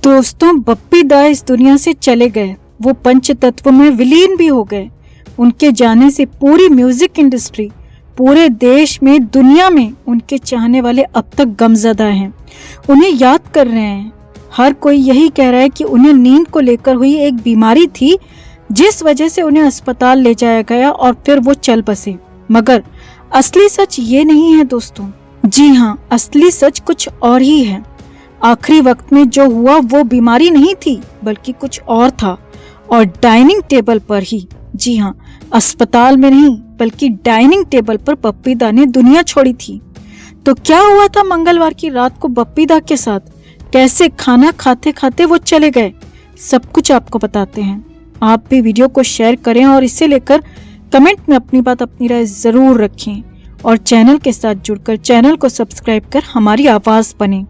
दोस्तों, बप्पी दा इस दुनिया से चले गए। वो पंच तत्व में विलीन भी हो गए। उनके जाने से पूरी म्यूजिक इंडस्ट्री, पूरे देश में, दुनिया में उनके चाहने वाले अब तक गमजदा हैं, उन्हें याद कर रहे हैं। हर कोई यही कह रहा है कि उन्हें नींद को लेकर हुई एक बीमारी थी जिस वजह से उन्हें अस्पताल ले जाया गया और फिर वो चल बसे। मगर असली सच ये नहीं है दोस्तों। जी हाँ, असली सच कुछ और ही है। आखिरी वक्त में जो हुआ वो बीमारी नहीं थी बल्कि कुछ और था, और डाइनिंग टेबल पर ही, जी हाँ, अस्पताल में नहीं बल्कि डाइनिंग टेबल पर बप्पी दा ने दुनिया छोड़ी थी। तो क्या हुआ था मंगलवार की रात को बप्पी दा के साथ? कैसे खाना खाते खाते वो चले गए? सब कुछ आपको बताते हैं। आप भी वीडियो को शेयर करें और इसे लेकर कमेंट में अपनी बात, अपनी राय जरूर रखें और चैनल के साथ जुड़कर चैनल को सब्सक्राइब कर हमारी आवाज बने।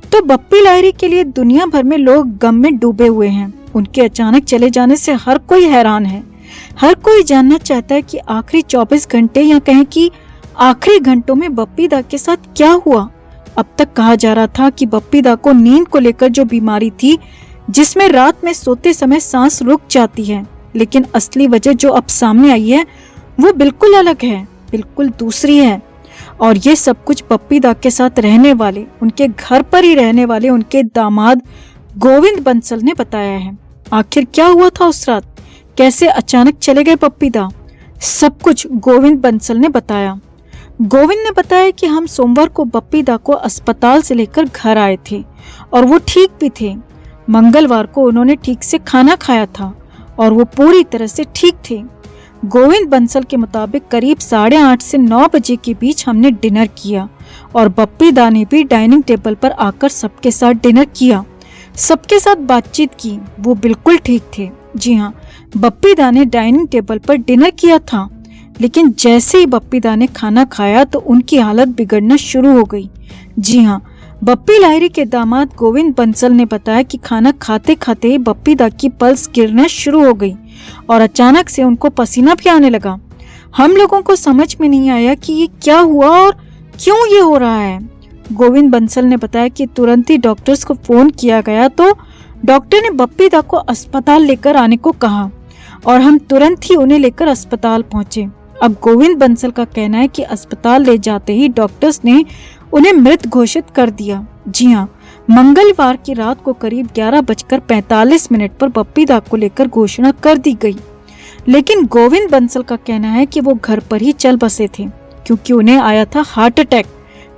तो बप्पी लाहिरी के लिए दुनिया भर में लोग गम में डूबे हुए हैं। उनके अचानक चले जाने से हर कोई हैरान है। हर कोई जानना चाहता है कि आखिरी 24 घंटे या कहें कि आखिरी घंटों में बप्पी दा के साथ क्या हुआ। अब तक कहा जा रहा था कि बप्पी दा को नींद को लेकर जो बीमारी थी, जिसमें रात में सोते समय सांस रुक जाती है, लेकिन असली वजह जो अब सामने आई है वो बिल्कुल अलग है, बिल्कुल दूसरी है। और ये सब कुछ बप्पी दा के साथ रहने वाले, उनके घर पर ही रहने वाले उनके दामाद गोविंद बंसल ने बताया है। आखिर क्या हुआ था उस रात? कैसे अचानक चले गए बप्पी दा? सब कुछ गोविंद बंसल ने बताया। गोविंद ने बताया कि हम सोमवार को बप्पी दा को अस्पताल से लेकर घर आए थे और वो ठीक भी थे। मंगलवार को उन्होंने ठीक से खाना खाया था और वो पूरी तरह से ठीक थे। गोविंद बंसल के मुताबिक करीब 8:30 से 9 बजे के बीच हमने डिनर किया और बप्पी दा ने भी डाइनिंग टेबल पर आकर सबके साथ डिनर किया, सबके साथ बातचीत की। वो बिल्कुल ठीक थे। जी हाँ, बप्पी दा ने डाइनिंग टेबल पर डिनर किया था, लेकिन जैसे ही बप्पी दा ने खाना खाया तो उनकी हालत बिगड़ना शुरू हो गई। जी हाँ, बप्पी लाहिरी के दामाद गोविंद बंसल ने बताया कि खाना खाते खाते ही बप्पी दा की पल्स गिरना शुरू हो गई और अचानक से उनको पसीना भी आने लगा। हम लोगों को समझ में नहीं आया कि ये क्या हुआ और क्यों ये हो रहा है। गोविंद बंसल ने बताया कि तुरंत ही डॉक्टर्स को फोन किया गया तो डॉक्टर ने बप्पी दा को अस्पताल लेकर आने को कहा और हम तुरंत ही उन्हें लेकर अस्पताल पहुंचे। अब गोविंद बंसल का कहना है कि अस्पताल ले जाते ही डॉक्टर्स ने उन्हें मृत घोषित कर दिया। जी हाँ, मंगलवार की रात को करीब 11:45 पर बप्पी दा को लेकर घोषणा कर दी गई। लेकिन गोविंद बंसल का कहना है कि वो घर पर ही चल बसे थे क्योंकि उन्हें आया था हार्ट अटैक।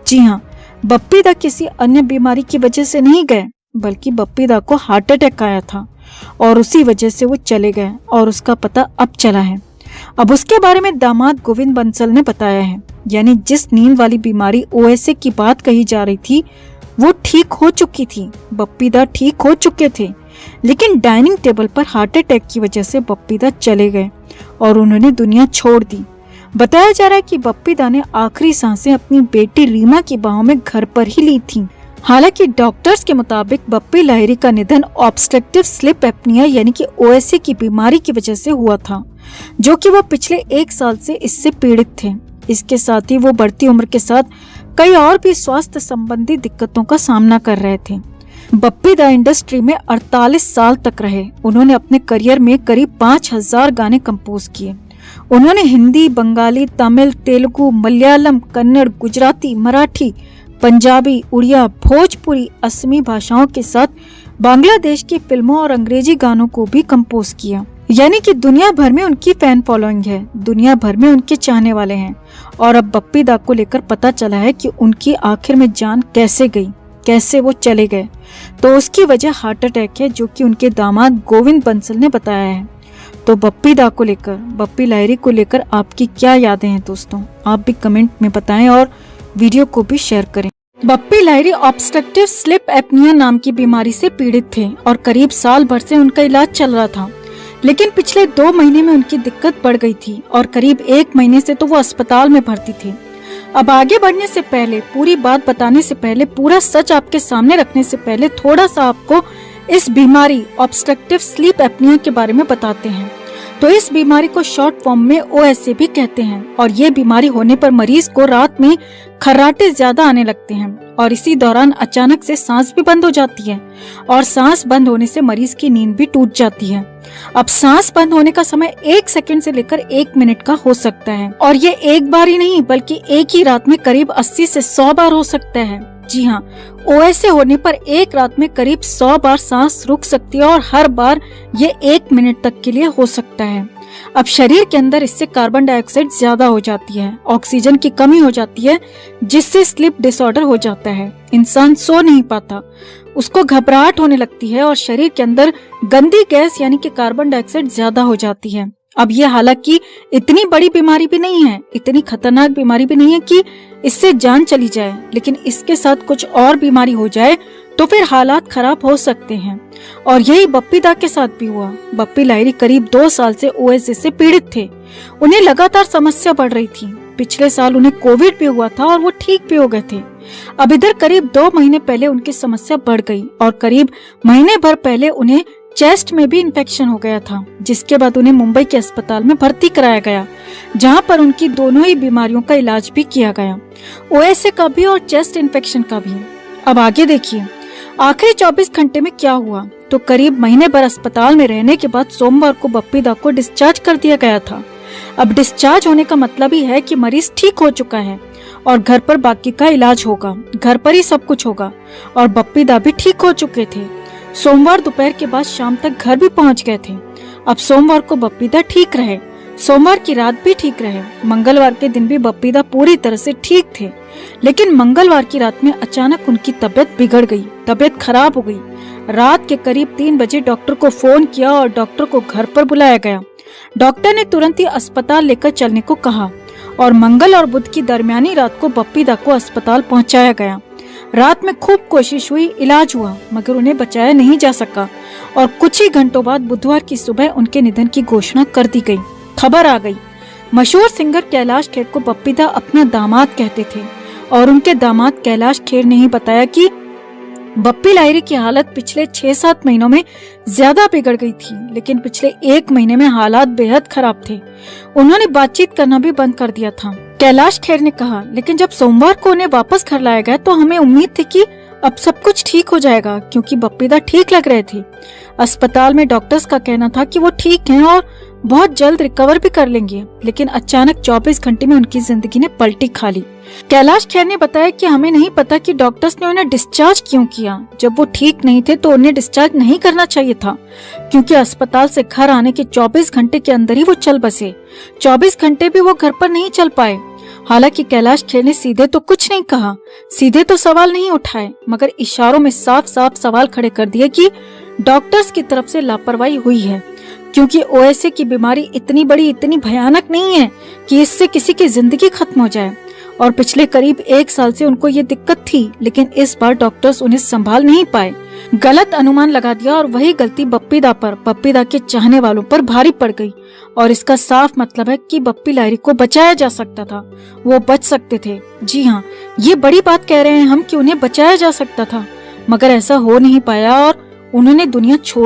जी हाँ, बप्पी दा किसी अन्य बीमारी की वजह से नहीं गए बल्कि बप्पी दा को हार्ट अटैक आया था और उसी वजह से वो चले गए और उसका पता अब चला है। अब उसके बारे में दामाद गोविंद बंसल ने बताया है, यानी जिस नींद वाली बीमारी OSA की बात कही जा रही थी वो ठीक हो चुकी थी। बप्पी दा ठीक हो चुके थे, लेकिन डाइनिंग टेबल पर हार्ट अटैक की वजह से बप्पी दा चले गए और उन्होंने दुनिया छोड़ दी। बताया जा रहा है कि बप्पी दा ने आखिरी सांसें अपनी बेटी रीमा की बाहों में घर पर ही ली थी। हालांकि डॉक्टर्स के मुताबिक बप्पी लाहिरी का निधन ऑब्स्ट्रक्टिव स्लीप एपनिया यानी कि OSA की बीमारी की वजह से हुआ था, जो कि वो पिछले 1 साल से इससे पीड़ित थे। इसके साथ ही वो बढ़ती उम्र के साथ कई और भी स्वास्थ्य संबंधी दिक्कतों का सामना कर रहे थे। बप्पी दा इंडस्ट्री में 48 साल तक रहे। उन्होंने अपने करियर में करीब 5000 गाने कंपोज किए। उन्होंने हिंदी, बंगाली, तमिल, तेलुगु, मलयालम, कन्नड़, गुजराती, मराठी, पंजाबी, उड़िया, भोजपुरी, असमी भाषाओं के साथ बांग्लादेश की फिल्मों और अंग्रेजी गानों को भी कंपोज किया। यानी कि दुनिया भर में उनकी फैन फॉलोइंग है, दुनिया भर में उनके चाहने वाले हैं। और अब बप्पी दा को लेकर पता चला है कि उनकी आखिर में जान कैसे गई, कैसे वो चले गए। तो उसकी वजह हार्ट अटैक है, जो कि उनके दामाद गोविंद बंसल ने बताया है। तो बप्पी दा को लेकर, बप्पी लाहिरी को लेकर आपकी क्या यादें हैं दोस्तों? आप भी कमेंट में बताएं और वीडियो को भी शेयर करें। Bappi Lahiri obstructive sleep apnoea नाम की बीमारी से पीड़ित थे और करीब साल भर से उनका इलाज चल रहा था, लेकिन पिछले 2 महीने में उनकी दिक्कत बढ़ गई थी और करीब 1 महीने से तो वो अस्पताल में भर्ती थे। अब आगे बढ़ने से पहले, पूरी बात बताने से पहले, पूरा सच आपके सामने रखने से पहले थोड़ा सा आपको इस बीमारी ऑब्स्ट्रक्टिव स्लीप एपनिया के बारे में बताते हैं। तो इस बीमारी को शॉर्ट फॉर्म में OSA भी कहते हैं और ये बीमारी होने पर मरीज को रात में खर्राटे ज्यादा आने लगते हैं और इसी दौरान अचानक से सांस भी बंद हो जाती है और सांस बंद होने से मरीज की नींद भी टूट जाती है। अब सांस बंद होने का समय 1 सेकंड से लेकर 1 मिनट का हो सकता है और ये एक बार ही नहीं बल्कि एक ही रात में करीब 80 से 100 बार हो सकता है। जी हाँ, OSA होने पर एक रात में करीब 100 बार सांस रुक सकती है और हर बार ये 1 मिनट तक के लिए हो सकता है। अब शरीर के अंदर इससे कार्बन डाइऑक्साइड ज्यादा हो जाती है, ऑक्सीजन की कमी हो जाती है जिससे स्लीप डिसऑर्डर हो जाता है। इंसान सो नहीं पाता, उसको घबराहट होने लगती है और शरीर के अंदर गंदी गैस यानी कि कार्बन डाइऑक्साइड ज्यादा हो जाती है। अब ये हालांकि इतनी बड़ी बीमारी भी नहीं है, इतनी खतरनाक बीमारी भी नहीं है कि इससे जान चली जाए, लेकिन इसके साथ कुछ और बीमारी हो जाए तो फिर हालात खराब हो सकते हैं और यही बप्पी दा के साथ भी हुआ। बप्पी लाहिरी करीब 2 साल से OSA से पीड़ित थे। उन्हें लगातार समस्या बढ़ रही थी। पिछले साल उन्हें कोविड भी हुआ था और वो ठीक भी हो गए थे। अब इधर करीब 2 महीने पहले उनकी समस्या बढ़ गई और करीब महीने भर पहले उन्हें चेस्ट में भी इन्फेक्शन हो गया था, जिसके बाद उन्हें मुंबई के अस्पताल में भर्ती कराया गया, जहां पर उनकी दोनों ही बीमारियों का इलाज भी किया गया, OSA का भी और चेस्ट इन्फेक्शन का भी। अब आगे देखिए आखिरी 24 घंटे में क्या हुआ। तो करीब महीने भर अस्पताल में रहने के बाद सोमवार को बप्पी दा को डिस्चार्ज कर दिया गया था। अब डिस्चार्ज होने का मतलब ही है कि मरीज ठीक हो चुका है और घर पर बाकी का इलाज होगा, घर पर ही सब कुछ होगा और बप्पी दा भी ठीक हो चुके थे। सोमवार दोपहर के बाद शाम तक घर भी पहुंच गए थे। अब सोमवार को बप्पी दा ठीक रहे, सोमवार की रात भी ठीक रहे, मंगलवार के दिन भी बप्पी दा पूरी तरह से ठीक थे, लेकिन मंगलवार की रात में अचानक उनकी तबीयत बिगड़ गई, तबीयत खराब हो गई। रात के करीब 3 बजे डॉक्टर को फोन किया और डॉक्टर को घर पर बुलाया गया। डॉक्टर ने तुरंत ही अस्पताल लेकर चलने को कहा और मंगल और बुध की दरमियानी रात को बप्पी दा को अस्पताल पहुंचाया गया। रात में खूब कोशिश हुई, इलाज हुआ, मगर उन्हें बचाया नहीं जा सका और कुछ ही घंटों बाद बुधवार की सुबह उनके निधन की घोषणा कर दी गई। खबर आ गई। मशहूर सिंगर कैलाश खेर को बप्पी दा अपना दामाद कहते थे और उनके दामाद कैलाश खेर ने ही बताया कि बप्पी लाहिरी की हालत पिछले 6-7 महीनों में ज्यादा बिगड़ गई थी, लेकिन पिछले 1 महीने में हालात बेहद खराब थे। उन्होंने बातचीत करना भी बंद कर दिया था। कैलाश खेर ने कहा, लेकिन जब सोमवार को उन्हें वापस घर लाया गया तो हमें उम्मीद थी कि अब सब कुछ ठीक हो जाएगा, क्योंकि बप्पी दा ठीक लग रहे थे। अस्पताल में डॉक्टर्स का कहना था कि वो ठीक हैं और बहुत जल्द रिकवर भी कर लेंगे, लेकिन अचानक 24 घंटे में उनकी जिंदगी ने पलटी खा ली। कैलाश खेर ने बताया कि हमें नहीं पता कि डॉक्टर्स ने उन्हें डिस्चार्ज क्यों किया। जब वो ठीक नहीं थे तो उन्हें डिस्चार्ज नहीं करना चाहिए था, क्योंकि अस्पताल से घर आने के 24 घंटे के अंदर ही वो चल बसे। 24 घंटे भी वो घर पर नहीं चल पाए। हालांकि कैलाश खेर ने सीधे तो कुछ नहीं कहा, सीधे तो सवाल नहीं उठाए, मगर इशारों में साफ साफ सवाल खड़े कर दिए कि डॉक्टर्स की तरफ से लापरवाही हुई है, क्योंकि OSA की बीमारी इतनी बड़ी, इतनी भयानक नहीं है कि इससे किसी की जिंदगी खत्म हो जाए। और पिछले करीब 1 साल से उनको ये दिक्कत थी, लेकिन इस बार डॉक्टर्स उन्हें संभाल नहीं पाए, गलत अनुमान लगा दिया और वही गलती बप्पी दा पर, बप्पी दा के चाहने वालों पर भारी पड़ गई। और इसका साफ मतलब है कि बप्पी लाहिरी को बचाया जा सकता था, वो बच सकते थे। जी हाँ, ये बड़ी बात कह रहे हैं हम कि उन्हें बचाया जा सकता था, मगर ऐसा हो नहीं पाया और उन्होंने दुनिया छोड़